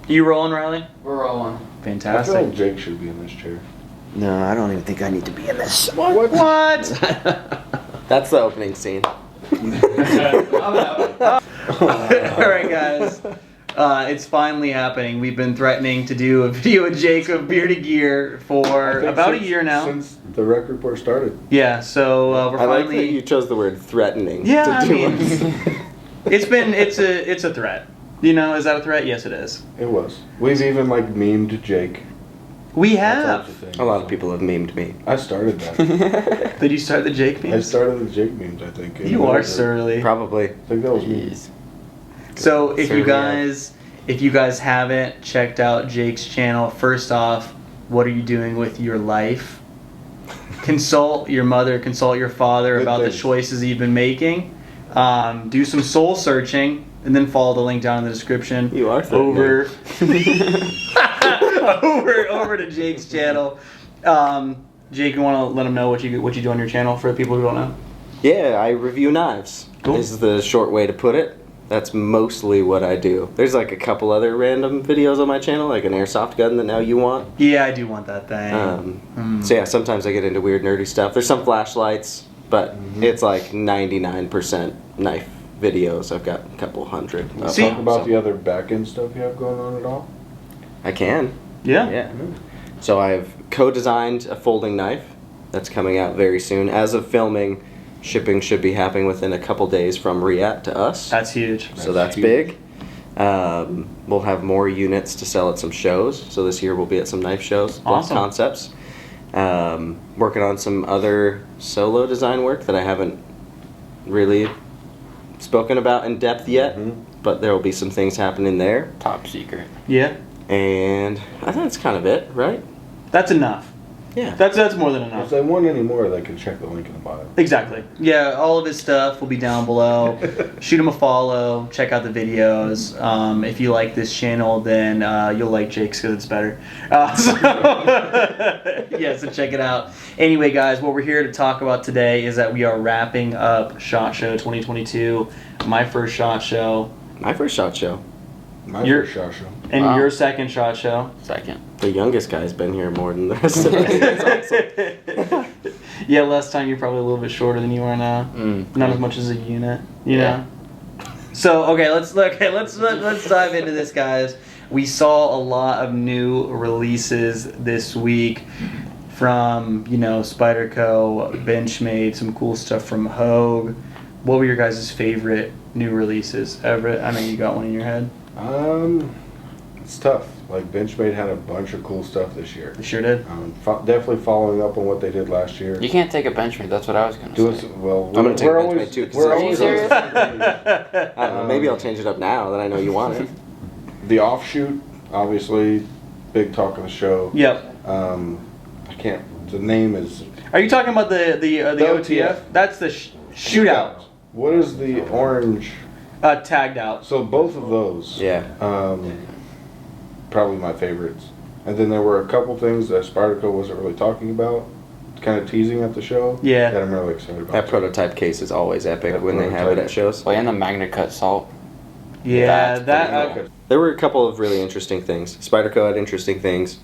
You rolling, Riley? We're rolling. I feel Fantastic. like Jake should be in this chair. No, I don't even think I need to be in this. What? That's the opening scene. Alright, guys. It's finally happening. We've been threatening to do a video with Jake of Bearded Gear for about a year now. Since the rec report started. Yeah, so we're I like finally. that you chose the word threatening. Yeah, to I do mean, it. it's a threat. You know, is that a threat? Yes, it is. It was. We've even like memed Jake. We All have. types of things. A lot of people have memed me. I started that. Did you start the Jake I memes? started the Jake memes, I think. You are surly. Probably. I think that was me. So if you Surly, guys haven't checked out Jake's channel, first off, what are you doing with your life? Consult your mother, consult your father Good about the things. choices you've been making. Do some soul searching, and then follow the link down in the description. You are over over to Jake's channel. Jake, you want to let them know what you do on your channel for the people who don't know? Yeah, I review knives. Cool. This is the short way to put it. That's mostly what I do. There's like a couple other random videos on my channel, like an airsoft gun that now you want. Yeah, I do want that thing. So yeah, sometimes I get into weird nerdy stuff. There's some flashlights, but it's like 99% knife videos. I've got a couple hundred. of See- them, Talk about so the other back end stuff you have going on at all? I can. Yeah. Yeah. So I've co-designed a folding knife that's coming out very soon. As of filming, shipping should be happening within a couple days from Riyadh to us. That's huge. So that's huge. big. We'll have more units to sell at some shows. So this year we'll be at some knife shows. Lots Awesome. of concepts. Working on some other solo design work that I haven't really spoken about in depth yet. Mhm. But there will be some things happening there. Top secret. Yeah. And I think that's kind of it, right? That's enough. Yeah. That's more than If enough. they want any more, they can check the link in the bio. Exactly. Yeah, all of his stuff will be down below. Shoot him a follow. Check out the videos. If you like this channel, then you'll like Jake's because it's better. Yeah, so check it out. Anyway, guys, what we're here to talk about today is that we are wrapping up SHOT Show 2022. My first SHOT Show My first SHOT Show. My You're- first shot show. and Wow. your second SHOT Show. Second. The youngest guy's been here more than the rest of us. That's awesome. Yeah, last time you're probably a little bit shorter than you are now. Not as much as a unit, you Yeah. know. So let's dive into this, guys. We saw a lot of new releases this week from Spyderco, Benchmade, some cool stuff from Hogue. What were your guys' favorite new releases? Everett, I know you got one in your head. It's tough. Like Benchmade had a bunch of cool stuff this year. You sure did. Definitely following up on what they did last year. You can't take a Benchmade. That's what I was gonna Do say. it well. I'm gonna take we're Benchmade always, too, 'cause we're it's always easier. I don't know, maybe I'll change it up now that I know you want it. The offshoot, obviously, big talk of the show. Yep. I can't. The name is Are you talking about the OTF? OTF. That's the shootout. What is the orange? Tagged out. So both of those. Yeah. Probably my favorites. And then there were a couple things that Spyderco wasn't really talking about, kind of teasing at the show. Yeah. That I'm really excited about. That prototype case is always epic That when they have it prototype. at shows. Well, and the Magna Cut Salt. Yeah, That's that. pretty There were a couple of really interesting things. Spyderco had interesting things.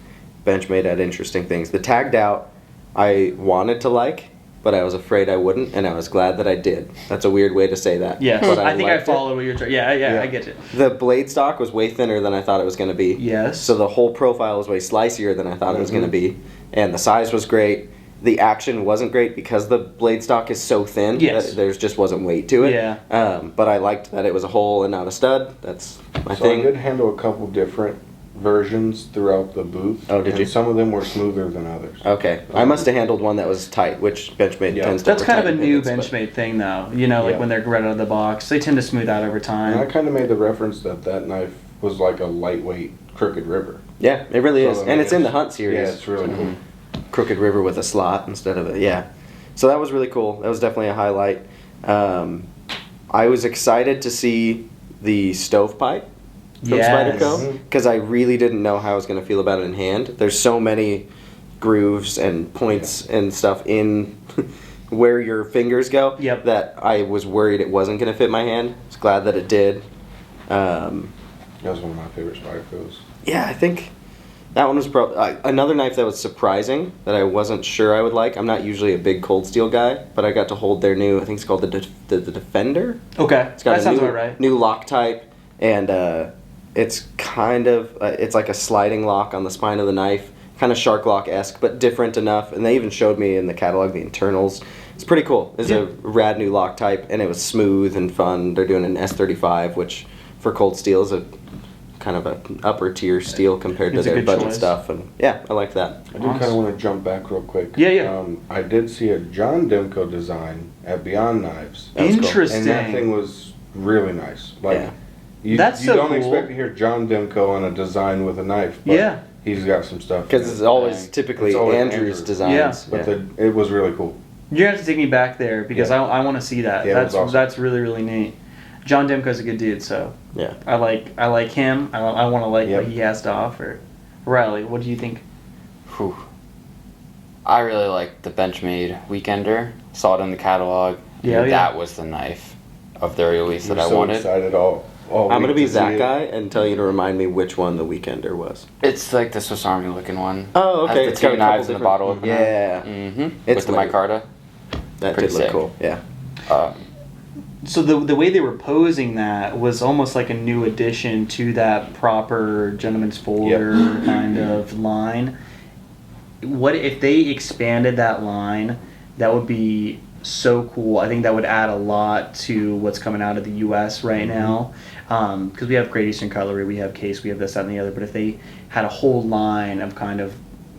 Benchmade had interesting things. The tagged out, I wanted to like, but I was afraid I wouldn't, and I was glad that I did. That's a weird way to say that. Yes, But I think I liked it. followed what you're trying. Yeah, Yeah. I get it. The blade stock was way thinner than I thought it was going to be. Yes. So the whole profile was way slicier than I thought it was going to be, and the size was great. The action wasn't great because the blade stock is so thin. Yes. That there just wasn't weight to it. Yeah. But I liked that it was a hole and not a stud. That's my So I thing. did handle a couple different versions throughout the booth. Oh, did and you? Some of them were smoother than others. Okay, I must have handled one that was tight, which Benchmade Yeah. tends to. That's kind of a tighten new pivots, but- Benchmade thing, though. Like Yeah. when they're right out of the box, they tend to smooth out over And I time. kind of made the reference that that knife was like a lightweight Crooked River. Yeah, it really So, is, I and mean, it's in the Hunt series. Yeah, it's really cool. Crooked River with a slot instead of a yeah. So that was really cool. That was definitely a highlight. I was excited to see the stovepipe from Yes. Spyderco because I really didn't know how I was going to feel about it in hand. There's so many grooves and points and stuff in where your fingers go Yep. that I was worried it wasn't going to fit my hand. I was glad that it did. That was one of my favorite Spydercos. Yeah, I think that one was probably another knife that was surprising that I wasn't sure I would like. I'm not usually a big Cold Steel guy, but I got to hold their new, I think it's called the Defender. Okay, It's got that a sounds new, about right. new lock type, and it's kind of it's like a sliding lock on the spine of the knife, kind of shark lock-esque, but different enough. And they even showed me in the catalog the internals. It's pretty cool. It's a rad new lock type, and it was smooth and fun. They're doing an S35, which for Cold Steel is a kind of an upper tier steel compared to It's a their good budget choice. stuff. And yeah, I like that. I do kind of want to jump back real quick. Yeah. I did see a John Demko design at Beyond Knives. That was cool. Interesting. And that thing was really nice. Like, Yeah. you, That's you so don't cool. expect to hear John Demko on a design with a knife. But Yeah. he's got some stuff. Because it's always Dang. typically It's always Andrew's Andrew. designs. But it was really cool. You're gonna have to take me back there because Yeah. I want to see that. Yeah, it was that's awesome. that's really really neat. John Demko's a good dude, so Yeah. I like him. I want to like Yep. what he has to offer. Riley, what do you think? Whew. I really like the Benchmade Weekender. Saw it in the catalog. Yeah, and yeah. That was the knife of the release I'm that I so wanted. excited all I'm week gonna be to see that it. guy and tell you to remind me which one the Weekender was. It's like the Swiss Army looking one. Oh, okay. Has It's the got two a couple knives and the different- bottle opener. Yeah. Mm-hmm. It's With the lit. micarta. That Pretty did look sick. cool. Yeah. So the way they were posing that was almost like a new addition to that proper gentleman's folder kind of line. What if they expanded that line? That would be so cool. I think that would add a lot to what's coming out of the U.S. right now. Because we have Great Eastern Cutlery, we have Case, we have this, that, and the other. But if they had a whole line of kind of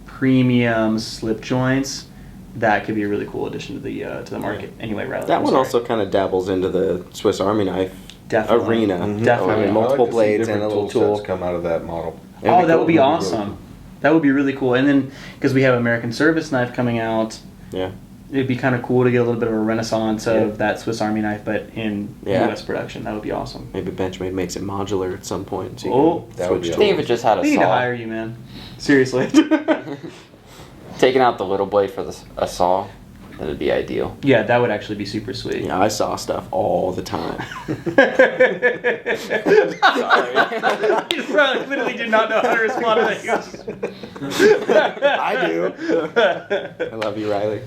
premium slip joints, that could be a really cool addition to the market. Anyway, Riley. That I'm one sorry. also kind of dabbles into the Swiss Army knife Definitely. arena. Mhm. Definitely. I mean, I multiple like to see blades and a different little tool tool. sets come out of that model. It'd Oh, be that cool. would be Really awesome. cool. That would be really cool. And then, because we have American Service Knife coming out, Yeah. it'd be kind of cool to get a little bit of a renaissance of Yeah. that Swiss Army knife, but in Yeah. U.S. production. That would be awesome. Maybe Benchmade makes it modular at some point. So you Oh. can That would switch be I think if it tools. just had a They need to saw. hire you, man. Seriously. Taking out the little blade for a saw, that would be ideal. Yeah, that would actually be super sweet. Yeah, I saw stuff all the time. He probably literally did not know how to respond to that. I do. I love you, Riley.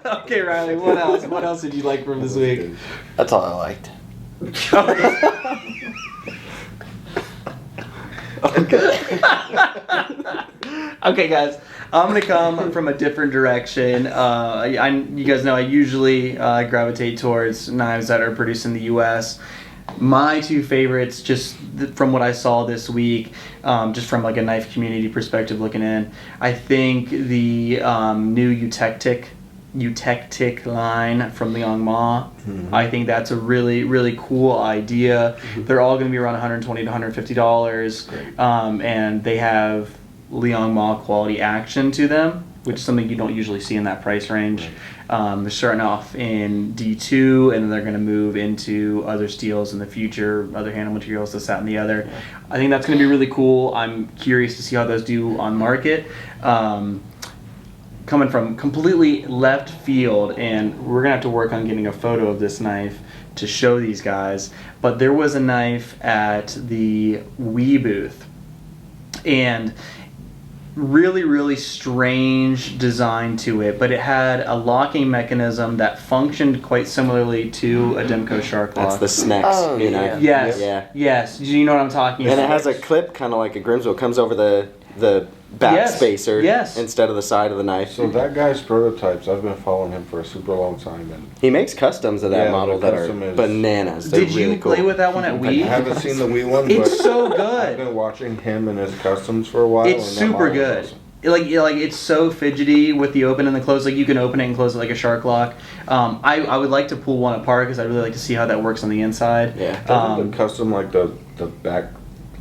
Okay, Riley, what else? What else did you like from this week? That's all I liked. Okay, guys, I'm gonna come from a different direction. You guys know I usually gravitate towards knives that are produced in the U.S. My two favorites, just from what I saw this week, just from like a knife community perspective looking in, I think the new Eutectic line from Liang Ma. I think that's a really, really cool idea. They're all going to be around $120 to $150, and they have Liang Ma quality action to them, which is something you don't usually see in that price range. They're starting off in D2, and then they're going to move into other steels in the future, other handle materials, this, that, and the other. I think that's going to be really cool. I'm curious to see how those do on market. Coming from completely left field, and we're going to have to work on getting a photo of this knife to show these guys, but there was a knife at the Wii booth, and really, really strange design to it, but it had a locking mechanism that functioned quite similarly to a Demko Shark Lock. That's the Snex. Oh, you know? yeah. Yes, Yeah. yes. Do you know what I'm talking And about? it has a clip, kind of like a Grimsville, comes over the back Yes, spacer yes. instead of the side of the knife. So that guy's prototypes, I've been following him for a super long time, and He makes customs of that Yeah, model the that are custom is- bananas. They're Did you really cool. play with that one at I Wii? haven't seen the Wii one, but It's so I've good. been watching him and his customs for a while. It's and that super model is good. awesome. Like it's so fidgety with the open and the close. Like you can open it and close it like a shark lock. I would like to pull one apart because I really like to see how that works on the inside. Yeah. Doesn't the custom like the back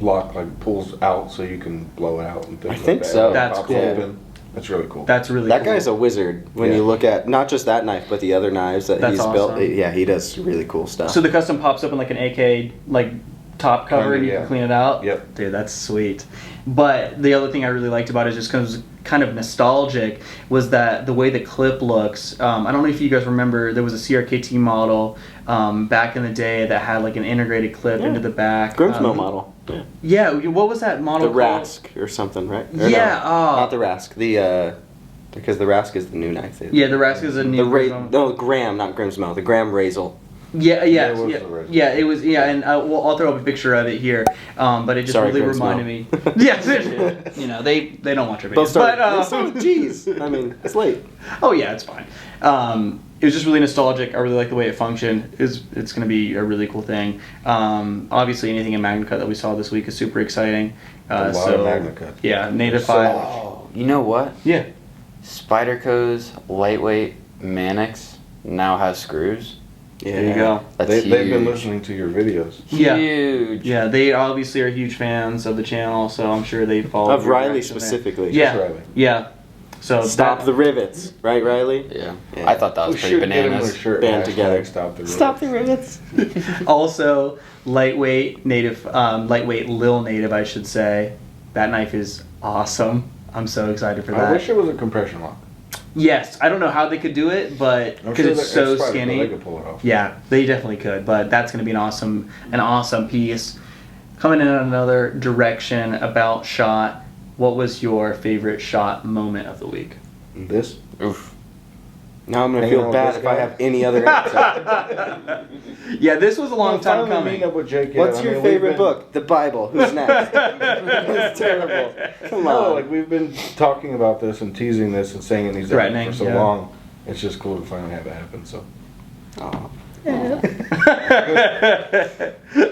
lock like pulls out so you can blow it out and things I like think that? so. It That's pops cool. open. That's really cool. That's really That cool. guy's a wizard when Yeah. you look at not just that knife, but the other knives that That's he's built. awesome. Yeah, he does really cool stuff. So the custom pops up in like an AK like top cover Kinda, and you yeah. can clean it out. Yep. Dude, that's sweet. But the other thing I really liked about it, just because it was kind of nostalgic, was that the way the clip looks. I don't know if you guys remember, there was a CRKT model back in the day that had like an integrated clip Yeah. into the back. Grimsmo model. Yeah. Yeah, what was that model The called? Rask or something, right? Or Yeah, no, not the Rask. The because the Rask is the new knife. Yeah, the Rask is a new. No, Graham, not Grimsmo. The Graham Razel. Yeah, Yeah, it was the red. yeah, it was, yeah, and I'll throw up a picture of it here. But it just Sorry, really Grimsmo. reminded me. Yeah, you know, they don't watch our They'll videos. start. But Jeez, I mean, it's late. oh yeah, it's fine. It was just really nostalgic. I really like the way it functioned. It's going to be a really cool thing. Obviously, anything in Magna Cut that we saw this week is super exciting. A lot of Magna Cut. Yeah, Native So 5. Oh, you know what? Yeah. Spyderco's lightweight Mannix now has screws. Yeah. There you go. That's They've been huge. listening to your videos. Yeah. Huge. Yeah, they obviously are huge fans of the channel, so I'm sure they follow Of your Riley direction there. specifically. Yeah. Riley. Yeah. So Stop that- the rivets, right, Riley? Yeah. Yeah. I thought that was We pretty should get him a bananas. shirt. Band hashtag together. Stop the rivets. Also, lightweight native, lightweight Lil Native, I should say. That knife is awesome. I'm so excited for I that. wish it was a compression lock. Yes, I don't know how they could do it, but I'm because sure it's so Spyderco, skinny. They could pull it off. Yeah, they definitely could, but that's going to be an awesome piece. Coming in another direction about shot. What was your favorite shot moment of the week? This? Oof. Now I'm gonna Hanging feel out bad with if this I guy? have any other answer. Yeah, this was a long time Finally coming. meeting up with Jake. What's I your mean, we've favorite been- book? The Bible. Who's next? It's terrible. Come No, on. like we've been talking about this and teasing this and saying these Threatening, for so yeah. long. It's just cool to finally have it happen. So Aw.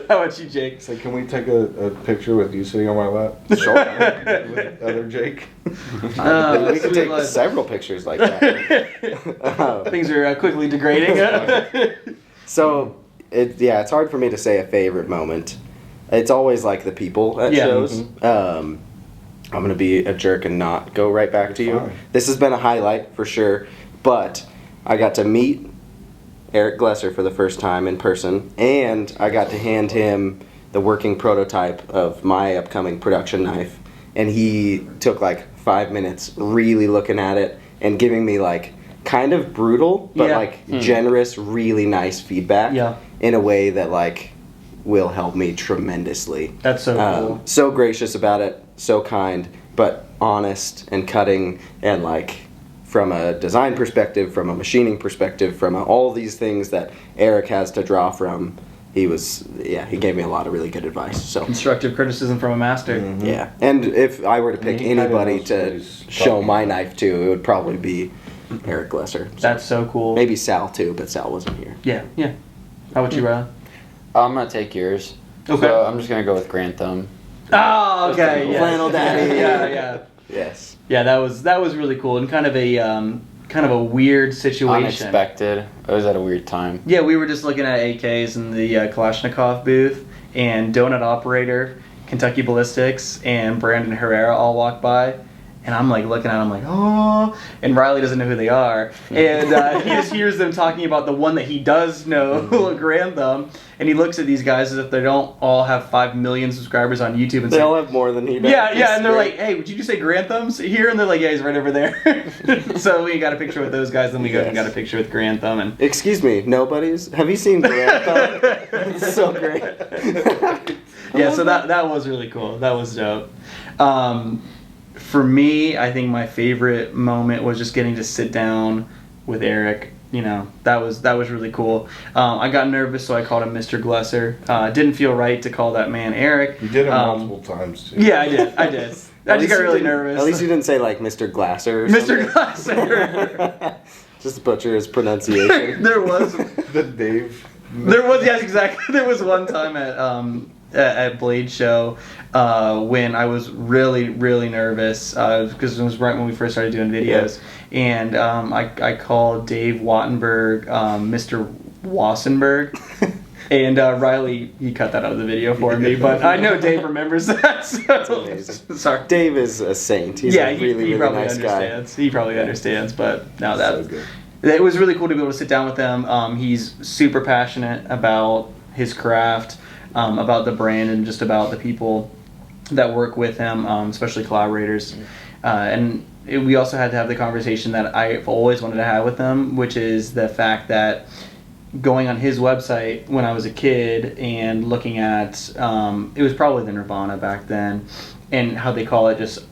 How about you, Jake? it's like, can we take a picture with you sitting on my lap? Sure. With other Jake. we can sweet take love. several pictures like that. Things are quickly degrading. So, it's hard for me to say a favorite moment. It's always like the people at Yeah. shows. I'm gonna be a jerk and not go right back to you. Fine. This has been a highlight for sure, but I got to meet Eric Glesser for the first time in person, and I got to hand him the working prototype of my upcoming production knife, and he took like 5 minutes really looking at it and giving me like kind of brutal but Yeah. like generous, really nice feedback Yeah. in a way that like will help me tremendously. That's so cool. So gracious about it, so kind, but honest and cutting, and like from a design perspective, from a machining perspective, from all these things that Eric has to draw from. He gave me a lot of really good advice. So Constructive criticism from a master. yeah, and if I were to pick He kinda anybody knows what to he's show talking my about. knife to, it would probably be Eric Glesser. So That's so cool. maybe Sal too, but Sal wasn't here. Yeah, yeah. How about you, Riley? I'm gonna take yours. Okay. So I'm just gonna go with Grantham. Oh, okay. cool. Yeah. Flannel Daddy. Yeah, yeah. Yes. Yeah, that was really cool and kind of a weird situation. Unexpected. It was at a weird time. Yeah, we were just looking at AKs in the Kalashnikov booth, and Donut Operator, Kentucky Ballistics, and Brandon Herrera all walked by. And I'm like looking at them like, oh, and Riley doesn't know who they are. And he just hears them talking about the one that he does know, Grantham. And he looks at these guys as if they don't all have 5 million subscribers on YouTube. And They say, all have more than he does. yeah, and they're like, hey, would you just say Grantham's here? And they're like, yeah, he's right over there. So we got a picture with those guys, then we go and got a picture with Grantham. And Excuse me, nobody's. Have you seen Grantham? It's so great. yeah, so that was really cool. That was dope. For me, I think my favorite moment was just getting to sit down with Eric. You know, that was really cool. I got nervous, so I called him Mr. Glesser. Didn't feel right to call that man Eric. You did it multiple times too. Yeah, I did. I just got really you nervous. At least you didn't say like Mr. Glasser. Or Mr. something. Glasser. Just to butcher his pronunciation. There was. The Dave. Yes, exactly. There was one time at Blade Show when I was really nervous because it was right when we first started doing videos, and I called Dave Wattenberg Mr. Wassenberg. And Riley, he cut that out of the video for me, but I know Dave remembers that. So. amazing. Sorry. Dave is a saint. He's a really, he really probably nice guy. understands. He probably understands, but no, So good. it was really cool to be able to sit down with him. He's super passionate about his craft. about the brand and just about the people that work with him, especially collaborators. We also had to have the conversation that I've always wanted to have with him, which is the fact that going on his website when I was a kid and looking at, it was probably the Nirvana back then, and how they call it just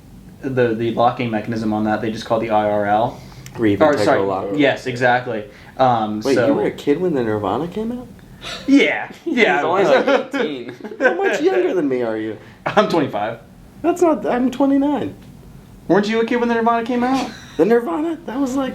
the locking mechanism on that, they just call the IRL. Reeve Integral Lock. Yes, exactly. Wait, you were a kid when the Nirvana came out? Yeah. He's only like 18. How much younger than me are you? I'm 25. That's not. I'm 29. Weren't you a kid when the Nirvana came out? The Nirvana. That was like.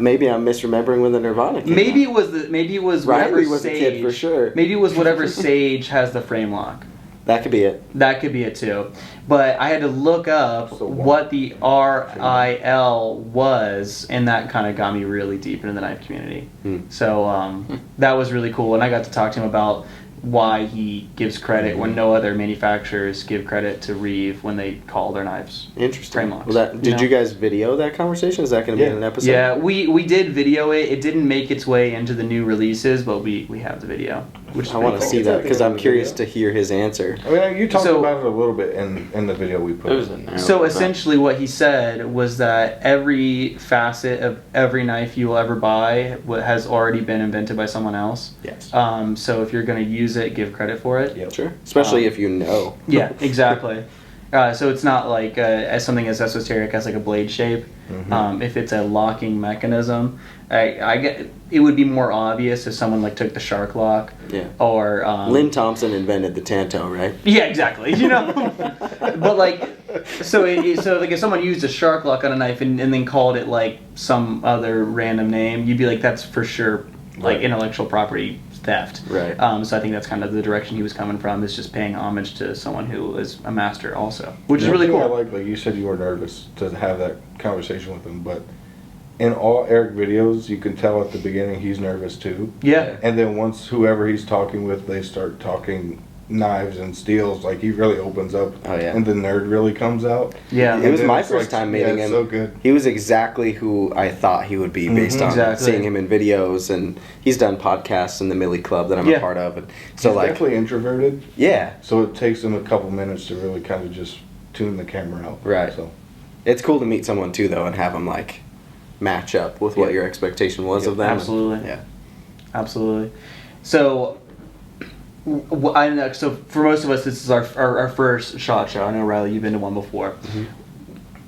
Maybe I'm misremembering when the Nirvana came Maybe out. it was whatever Riley was Sage. a kid for sure. Maybe it was whatever Sage has the frame lock. That could be it. That could be it too. But I had to look up So what the RIL was, and that kind of got me really deep into the knife community. So that was really cool, and I got to talk to him about why he gives credit when no other manufacturers give credit to Reeve when they call their knives. Interesting. Frame locks, Well, did know? you guys video that conversation? Is that going to be Yeah. in an episode? Yeah, we did video it. It didn't make its way into the new releases, but we have the video. Which is I want to pretty see It's that at the because end I'm of the curious video. to hear his answer. I mean, you talked So- about it a little bit in the video we put. It was in there. So essentially, what he said was that every facet of every knife you will ever buy has already been invented by someone else. Yes. So if you're going to use it, give credit for it. Yep. Sure. Especially Um, if you know. Yeah, exactly. So it's not like as something as esoteric as like a blade shape. If it's a locking mechanism, I get it would be more obvious if someone like took the shark lock Yeah. or Lynn Thompson invented the Tanto, right? Yeah, exactly. You know, but like, so like if someone used a shark lock on a knife and then called it like some other random name, you'd be like, that's for sure like Right. intellectual property theft. Right. So I think that's kind of the direction he was coming from, is just paying homage to someone who is a master also, which is One really thing cool. I like you said you were nervous to have that conversation with him, but in all Eric videos, you can tell at the beginning he's nervous too. Yeah. And then once whoever he's talking with, they start talking knives and steels, like he really opens up. Oh, yeah. And the nerd really comes out. Yeah. It was then my it's first time meeting yeah, him. it's so good. He was exactly who I thought he would be based on Exactly. seeing him in videos, and he's done podcasts in the Millie Club that I'm Yeah. a part of. And so He's like, definitely introverted, yeah, so it takes him a couple minutes to really kind of just tune the camera out. Right. So it's cool to meet someone too though and have him like match up with what Yeah. your expectation was of them. Absolutely. Yeah. Absolutely. So, I know. So for most of us, this is our first SHOT Show. I know, Riley, you've been to one before.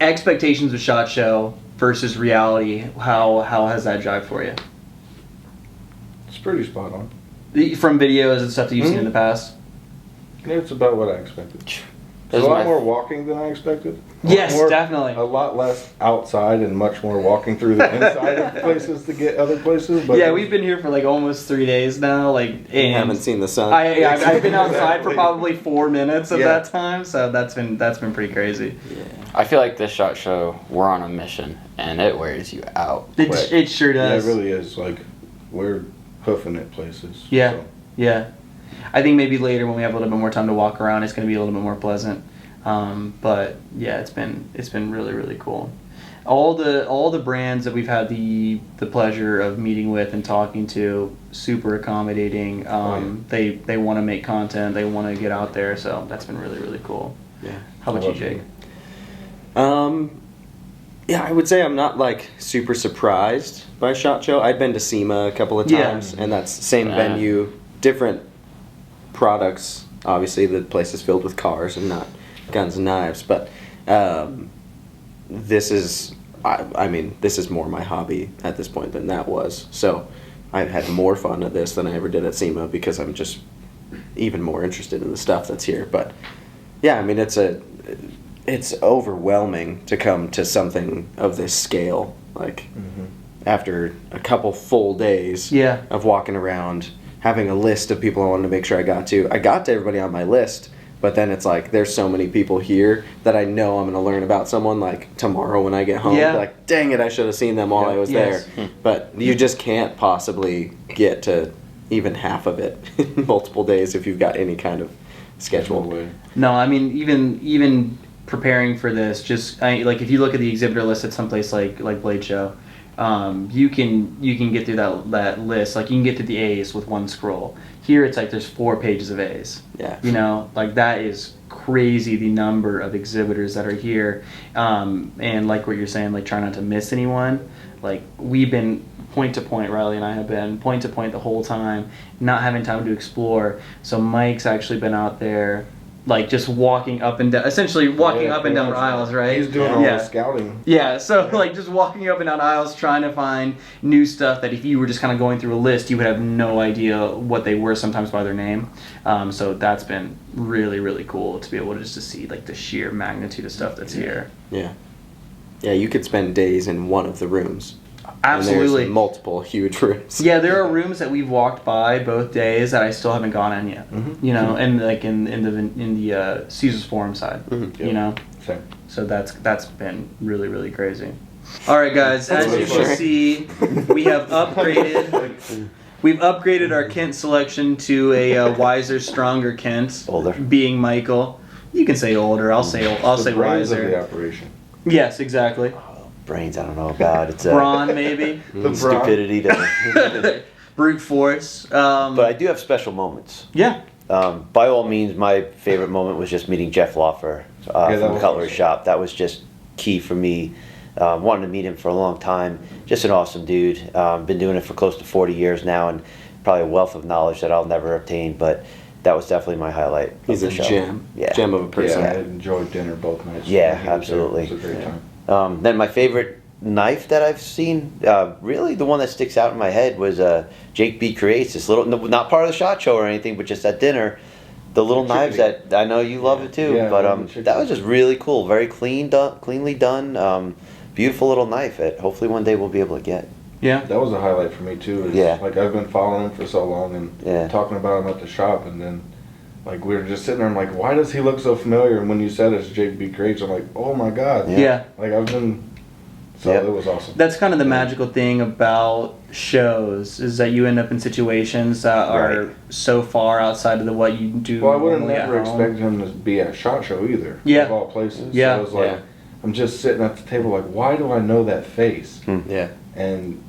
Expectations of SHOT Show versus reality. How has that jived for you? it's pretty spot on. From videos and stuff that you've seen in the past. Yeah, it's about what I expected. This There's a is lot my- more walking than I expected. A lot Yes, more- definitely. A lot less outside and much more walking through the inside of places to get other places. But Yeah, we've been here for like almost 3 days now. Like, You and haven't seen the sun. I've been outside for Exactly. probably 4 minutes of Yeah. that time. So that's been pretty crazy. I feel like this SHOT Show, we're on a mission, and it wears you out. Right. It sure yeah, it does. really is. Like we're hoofing it places. Yeah. So. Yeah, I think maybe later when we have a little bit more time to walk around, it's going to be a little bit more pleasant. But yeah, it's been really, really cool. All the brands that we've had the pleasure of meeting with and talking to, super accommodating. They want to make content, they want to get out there, so that's been really, really cool. Yeah. How about you, Jake? Yeah, I would say I'm not like super surprised by SHOT Show. I'd been to SEMA a couple of Yeah. times, and that's same Yeah. venue, different products. Obviously, the place is filled with cars and not guns and knives. But this is, I mean, this is more my hobby at this point than that was. So I've had more fun at this than I ever did at SEMA because I'm just even more interested in the stuff that's here. But yeah, I mean, it's overwhelming to come to something of this scale. Like after a couple full days Yeah. of walking around, having a list of people I wanted to make sure I got to everybody on my list. But then it's like there's so many people here that I know I'm going to learn about someone like tomorrow when I get home. Yeah. Like, dang it, I should have seen them while I was Yes. there. But you just can't possibly get to even half of it in multiple days if you've got any kind of schedule. way. No, I mean even preparing for this, just like if you look at the exhibitor list at someplace like Blade Show, you can get through that list. Like you can get through the A's with one scroll. Here it's like there's 4 pages of A's. Yeah. You know, like that is crazy, the number of exhibitors that are here. And like what you're saying, like try not to miss anyone. Like we've been point to point, Riley and I have been point to point the whole time, not having time to explore. So Mike's actually been out there, like just walking up and down, essentially walking Yeah, up and down pretty much. aisles, right? He's doing all yeah. the scouting. Yeah, so like just walking up and down aisles trying to find new stuff that if you were just kind of going through a list, you would have no idea what they were sometimes by their name. So that's been really, really cool to be able to just to see like the sheer magnitude of stuff that's here. Yeah. Yeah, you could spend days in one of the rooms. Absolutely. And there's multiple huge rooms. Yeah, there are rooms that we've walked by both days that I still haven't gone in yet. Mhm. You know, and like in the Caesar's Forum side. Mhm. You know, Same. so that's been really, really crazy. All right, guys. As That's you what can I'm see, we have upgraded. We've upgraded our Kent selection to a wiser, stronger Kent. Older. Being Michael. You can say older. I'll say The say brains of the wiser. operation. Yes, exactly. Brains, I don't know about. It's Brawn, maybe. The brawn. stupidity to. Brute force. But I do have special moments. Yeah. By all means, my favorite moment was just meeting Jeff Loffer that from the was Cutlery awesome. Shop. That was just key for me. Wanted to meet him for a long time. Just an awesome dude. Been doing it for close to 40 years now, and probably a wealth of knowledge that I'll never obtain. But that was definitely my highlight. He's of a the show. gem. Yeah. Gem of a person. Yeah, I enjoyed dinner both nights. Yeah, He was there. absolutely. It was a great Yeah. time. Then my favorite knife that I've seen, really the one that sticks out in my head was Jake B Creates. This little, not part of the SHOT Show or anything, but just at dinner, the little Chickadee. knives that I know you love it too. Yeah, I but love the chickadee. that was just really cool, very cleanly done, beautiful little knife. That hopefully one day we'll be able to get. Yeah. That was a highlight for me too. Is, Yeah. Like I've been following him for so long and Yeah. talking about him at the shop, and then like we were just sitting there. I'm like, why does he look so familiar? And when you said it's Jake B. Crates, I'm like, oh my god. Yeah. Like I've been. So Yep. it was awesome. That's kind of the magical thing about shows is that you end up in situations that are Right. so far outside of what you do. Well, I would have normally at never home. expected him to be at SHOT Show either. Yeah. Of all places. Yeah. So it was like, Yeah. I'm just sitting at the table like, why do I know that face? Yeah. And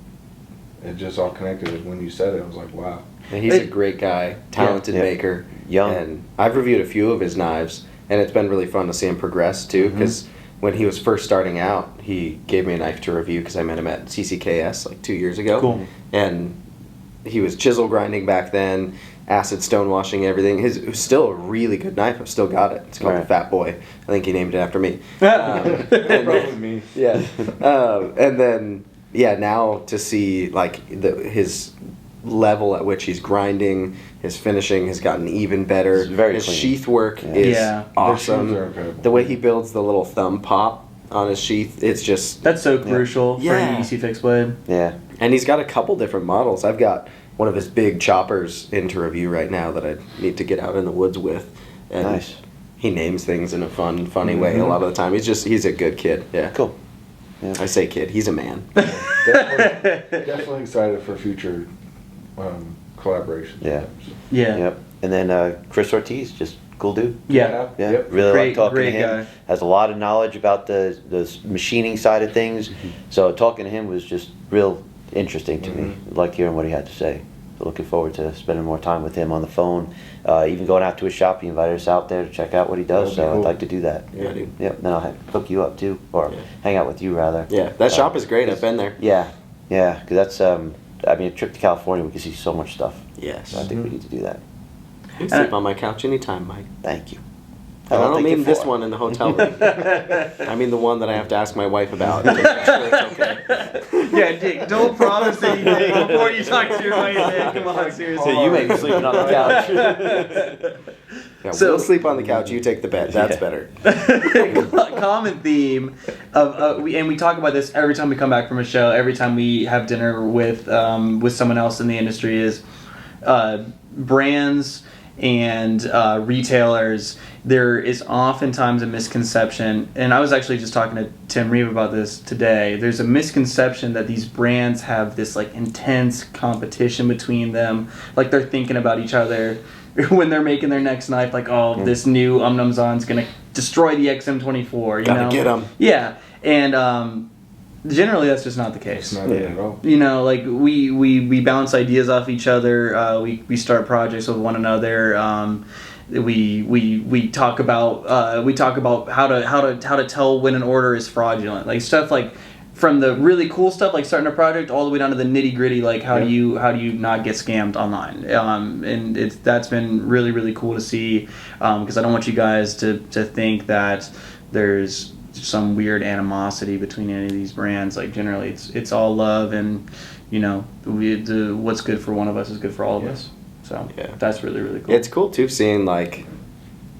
it just all connected. When you said it, I was like, wow. And he's a great guy, talented Yeah. maker. Young. And I've reviewed a few of his knives, and it's been really fun to see him progress too. Because when he was first starting out, he gave me a knife to review because I met him at CCKS like 2 years ago. Cool. And he was chisel grinding back then, acid stonewashing everything. It was still a really good knife. I've still got it. It's called the Right. Fat Boy. I think he named it after me. Probably me. Yeah. And then, yeah, now to see like his level at which he's grinding, his finishing has gotten even better. It's very his clean. sheath work Yeah. is Yeah. Their awesome. shoes are incredible. The way he builds the little thumb pop on his sheath, it's just. That's so crucial for Yeah. an EC fixed blade. Yeah. And he's got a couple different models. I've got one of his big choppers into review right now that I need to get out in the woods with. And Nice. he names things in a funny way a lot of the time. He's a good kid. Yeah. Cool. I say kid. He's a man. Definitely excited for future collaborations. Yeah. Yeah. Yep. And then Chris Ortiz, just cool dude. Yeah. Yeah, Yep. really Great- like talking to great him. guy. Has a lot of knowledge about the machining side of things. So talking to him was just real interesting to me. Liked hearing what he had to say. So looking forward to spending more time with him on the phone. Even going out to his shop, he invited us out there to check out what he does. That'd be So cool. I'd like to do that. Yeah, dude. Yep. Then I'll hook you up too, or Yeah. hang out with you rather. Yeah, that shop is great. I've been there. Yeah, yeah. Because that's I mean, a trip to California, we can see so much stuff. Yes. So I think we need to do that. You can sleep on my couch anytime, Mike. Thank you. And I don't thank you mean this for it. one in the hotel room. I mean the one that I have to ask my wife about. to make sure it's okay. Yeah, Dick, don't promise anything before you talk to your wife, man. Come on, seriously. So you may be sleeping on the couch. Yeah, So- we'll sleep on the couch. You take the bed. That's Yeah. better. Common theme of we talk about this every time we come back from a show, every time we have dinner with someone else in the industry is brands and retailers. There is oftentimes a misconception, and I was actually just talking to Tim Reeve about this today. There's a misconception that these brands have this like intense competition between them, like they're thinking about each other when they're making their next knife, like, oh, this new Umnumzon's gonna destroy the XM24. You Gotta know? get 'em. Yeah, and generally that's just not the It's case. not it at all. You know, like we bounce ideas off each other. We start projects with one another. We talk about how to tell when an order is fraudulent, like stuff like from the really cool stuff like starting a project all the way down to the nitty gritty, like how do you not get scammed online. And that's been really, really cool to see, because I don't want you guys to think that there's some weird animosity between any of these brands. Like generally it's all love, and you know what's good for one of us is good for all of us. So Yeah. that's really, really cool. It's cool too seeing like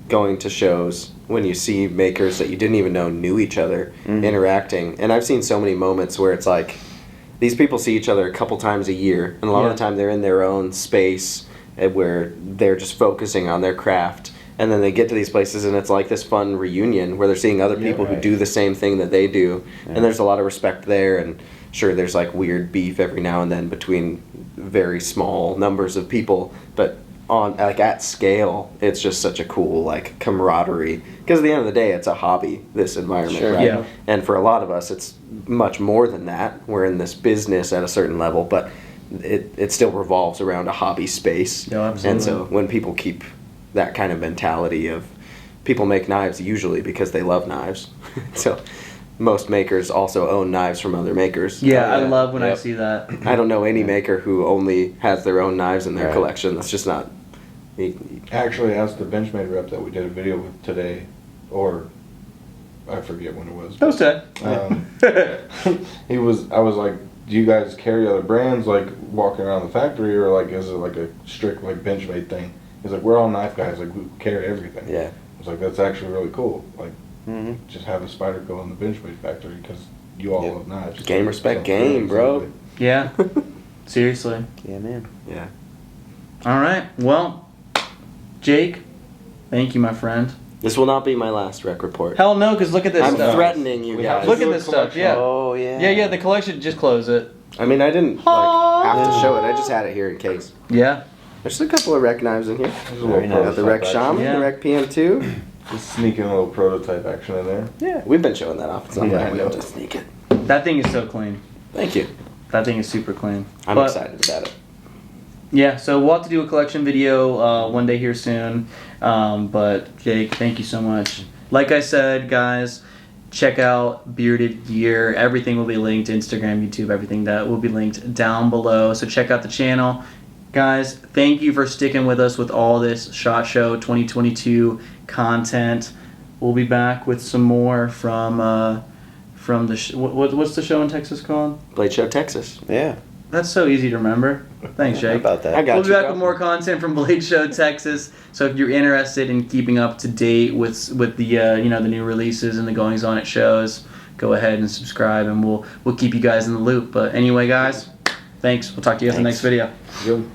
going to shows when you see makers that you didn't even know knew each other interacting. And I've seen so many moments where it's like these people see each other a couple times a year, and a lot of the time they're in their own space where they're just focusing on their craft. And then they get to these places and it's like this fun reunion where they're seeing other people who do the same thing that they do. Yeah. And there's a lot of respect there, and sure there's like weird beef every now and then between very small numbers of people, but on like at scale it's just such a cool like camaraderie, because at the end of the day it's a hobby, this environment. Sure. Right? Yeah. And for a lot of us it's much more than that. We're in this business at a certain level, but it still revolves around a hobby space. Yeah, absolutely. And so when people keep that kind of mentality of, people make knives usually because they love knives. So most makers also own knives from other makers. Yeah, I love when I Yep. see that. I don't know any maker who only has their own knives in their Right. collection. That's just not. I actually asked the Benchmade rep that we did a video with today, or I forget when it was. That was Ted. I was like, do you guys carry other brands like walking around the factory, or like is it like a strict like Benchmade thing? He's like, we're all knife guys, like we carry everything. Yeah. I was like, that's actually really cool. Like, Mhm. just have a Spyderco in the Benchmade factory because you all Yep. love knives. Game, respect, So, game, bro. absolutely. Yeah. Seriously. Yeah, man. Yeah. All right. Well, Jake, thank you, my friend. This will not be my last rec report. Hell no, because look at this I'm stuff. threatening you We have guys. to Look do at a this stuff. collection. Yeah. Oh yeah. Yeah. The collection. Just close it. I mean, I didn't like have to show it. I just had it here in case. Yeah. There's a couple of rec knives in here. There's a Very little nice. Got the rec prototype action. Shaman, Yeah. the rec PM2. Just sneaking a little prototype action in there. Yeah, we've been showing that off. It's not Yeah, like I we know. have to sneak it. That thing is so clean. Thank you. That thing is super clean. I'm But- excited about it. Yeah, so we'll have to do a collection video one day here soon. But Jake, thank you so much. Like I said, guys, check out Bearded Gear. Everything will be linked, Instagram, YouTube, everything that will be linked down below. So check out the channel. Guys, thank you for sticking with us with all this SHOT Show 2022 content. We'll be back with some more from the what's the show in Texas called? Blade Show Texas. Yeah. That's so easy to remember. Thanks, How Jake. about that? I got We'll be you, back bro. with more content from Blade Show Texas. So if you're interested in keeping up to date with the the new releases and the goings on at shows, go ahead and subscribe, and we'll keep you guys in the loop. But anyway, guys, thanks. We'll talk to you guys in the next Thanks. video. Good.